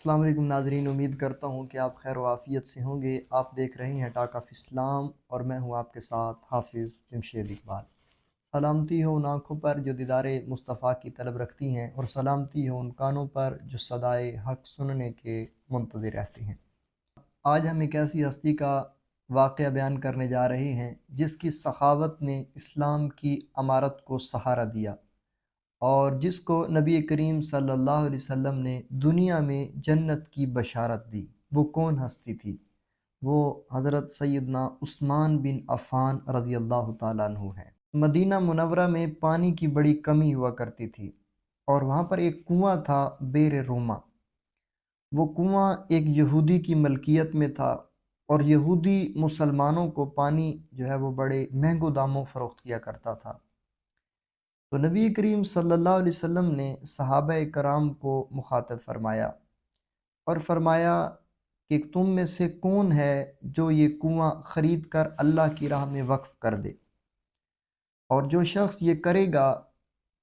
السلام علیکم ناظرین، امید کرتا ہوں کہ آپ خیر و عافیت سے ہوں گے۔ آپ دیکھ رہے ہیں ٹاک آف اسلام اور میں ہوں آپ کے ساتھ حافظ جمشید اقبال۔ سلامتی ہو ان آنکھوں پر جو دیدار مصطفیٰ کی طلب رکھتی ہیں، اور سلامتی ہو ان کانوں پر جو صدائے حق سننے کے منتظر رہتے ہیں۔ آج ہم ایک ایسی ہستی کا واقعہ بیان کرنے جا رہے ہیں جس کی سخاوت نے اسلام کی عمارت کو سہارا دیا، اور جس کو نبی کریم صلی اللہ علیہ وسلم نے دنیا میں جنت کی بشارت دی۔ وہ کون ہستی تھی؟ وہ حضرت سیدنا عثمان بن عفان رضی اللہ تعالیٰ عنہ ہے۔ مدینہ منورہ میں پانی کی بڑی کمی ہوا کرتی تھی، اور وہاں پر ایک کنواں تھا، بیر روما۔ وہ کنواں ایک یہودی کی ملکیت میں تھا، اور یہودی مسلمانوں کو پانی جو ہے وہ بڑے مہنگو داموں فروخت کیا کرتا تھا۔ تو نبی کریم صلی اللہ علیہ وسلم نے صحابہ کرام کو مخاطب فرمایا اور فرمایا کہ تم میں سے کون ہے جو یہ کنواں خرید کر اللہ کی راہ میں وقف کر دے، اور جو شخص یہ کرے گا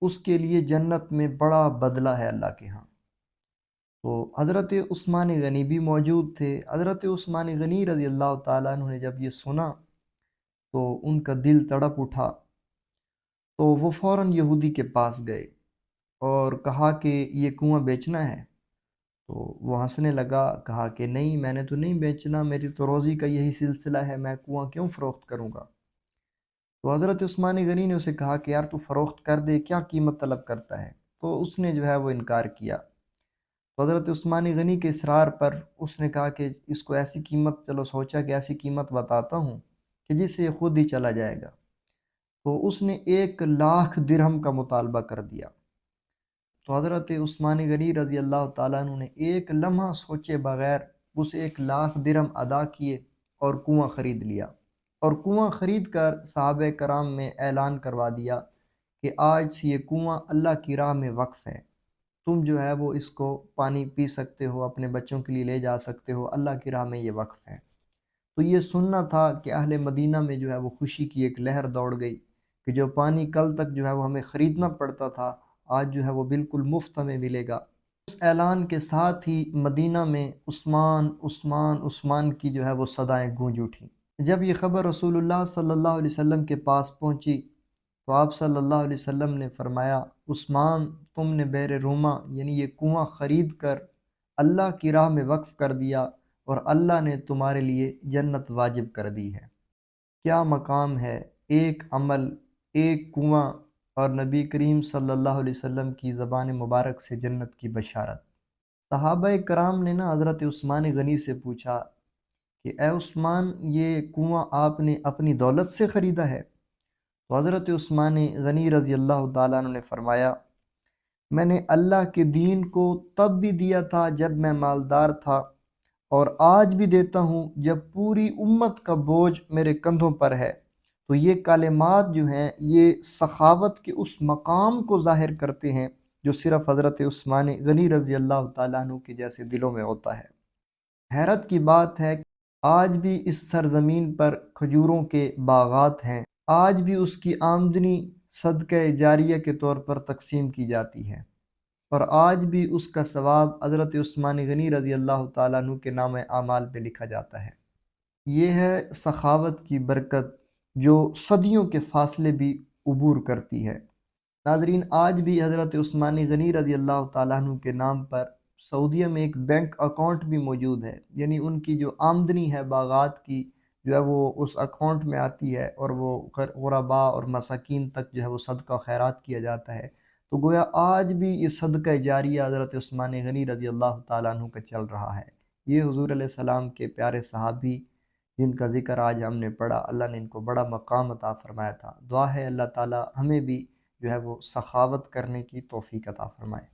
اس کے لیے جنت میں بڑا بدلہ ہے اللہ کے ہاں۔ تو حضرت عثمان غنی بھی موجود تھے۔ حضرت عثمان غنی رضی اللہ تعالیٰ عنہ نے جب یہ سنا تو ان کا دل تڑپ اٹھا، تو وہ فوراً یہودی کے پاس گئے اور کہا کہ یہ کنواں بیچنا ہے۔ تو وہ ہنسنے لگا، کہا کہ نہیں، میں نے تو نہیں بیچنا، میری تو روزی کا یہی سلسلہ ہے، میں کنواں کیوں فروخت کروں گا؟ تو حضرت عثمان غنی نے اسے کہا کہ یار تو فروخت کر دے، کیا قیمت طلب کرتا ہے؟ تو اس نے جو ہے وہ انکار کیا۔ تو حضرت عثمان غنی کے اصرار پر اس نے کہا کہ اس کو ایسی قیمت، چلو سوچا کہ ایسی قیمت بتاتا ہوں کہ جس سے یہ خود ہی چلا جائے گا۔ تو اس نے 1,00,000 درہم کا مطالبہ کر دیا۔ تو حضرت عثمان غنی رضی اللہ تعالیٰ عنہ نے ایک لمحہ سوچے بغیر اس 1,00,000 درہم ادا کیے اور کنواں خرید لیا، اور کنواں خرید کر صحابہ کرام میں اعلان کروا دیا کہ آج سے یہ کنواں اللہ کی راہ میں وقف ہے، تم جو ہے وہ اس کو پانی پی سکتے ہو، اپنے بچوں کے لیے لے جا سکتے ہو، اللہ کی راہ میں یہ وقف ہے۔ تو یہ سننا تھا کہ اہل مدینہ میں جو ہے وہ خوشی کی ایک لہر دوڑ گئی کہ جو پانی کل تک جو ہے وہ ہمیں خریدنا پڑتا تھا، آج جو ہے وہ بالکل مفت ہمیں ملے گا۔ اس اعلان کے ساتھ ہی مدینہ میں عثمان عثمان عثمان کی جو ہے وہ صدائیں گونج اٹھیں۔ جب یہ خبر رسول اللہ صلی اللہ علیہ وسلم کے پاس پہنچی تو آپ صلی اللہ علیہ وسلم نے فرمایا، عثمان، تم نے بیر روما یعنی یہ کنواں خرید کر اللہ کی راہ میں وقف کر دیا، اور اللہ نے تمہارے لیے جنت واجب کر دی ہے۔ کیا مقام ہے! ایک عمل، ایک کنواں، اور نبی کریم صلی اللہ علیہ وسلم کی زبان مبارک سے جنت کی بشارت۔ صحابہ کرام نے حضرت عثمان غنی سے پوچھا کہ اے عثمان، یہ کنواں آپ نے اپنی دولت سے خریدا ہے؟ تو حضرت عثمان غنی رضی اللہ تعالیٰ عنہ نے فرمایا، میں نے اللہ کے دین کو تب بھی دیا تھا جب میں مالدار تھا، اور آج بھی دیتا ہوں جب پوری امت کا بوجھ میرے کندھوں پر ہے۔ تو یہ کلمات جو ہیں یہ سخاوت کے اس مقام کو ظاہر کرتے ہیں جو صرف حضرت عثمان غنی رضی اللہ تعالیٰ عنہ کے جیسے دلوں میں ہوتا ہے۔ حیرت کی بات ہے کہ آج بھی اس سرزمین پر کھجوروں کے باغات ہیں، آج بھی اس کی آمدنی صدقہ جاریہ کے طور پر تقسیم کی جاتی ہے، اور آج بھی اس کا ثواب حضرت عثمان غنی رضی اللہ تعالیٰ عنہ کے نام اعمال پہ لکھا جاتا ہے۔ یہ ہے سخاوت کی برکت جو صدیوں کے فاصلے بھی عبور کرتی ہے۔ ناظرین، آج بھی حضرت عثمان غنی رضی اللہ تعالیٰ عنہ کے نام پر سعودیہ میں ایک بینک اکاؤنٹ بھی موجود ہے، یعنی ان کی جو آمدنی ہے باغات کی جو ہے وہ اس اکاؤنٹ میں آتی ہے، اور وہ غرباء اور مساکین تک جو ہے وہ صدقہ خیرات کیا جاتا ہے۔ تو گویا آج بھی یہ صدقہ جاریہ حضرت عثمان غنی رضی اللہ تعالیٰ عنہ کا چل رہا ہے۔ یہ حضور علیہ السلام کے پیارے صحابی جن کا ذکر آج ہم نے پڑھا، اللہ نے ان کو بڑا مقام عطا فرمایا تھا۔ دعا ہے اللہ تعالیٰ ہمیں بھی جو ہے وہ سخاوت کرنے کی توفیق عطا فرمائے۔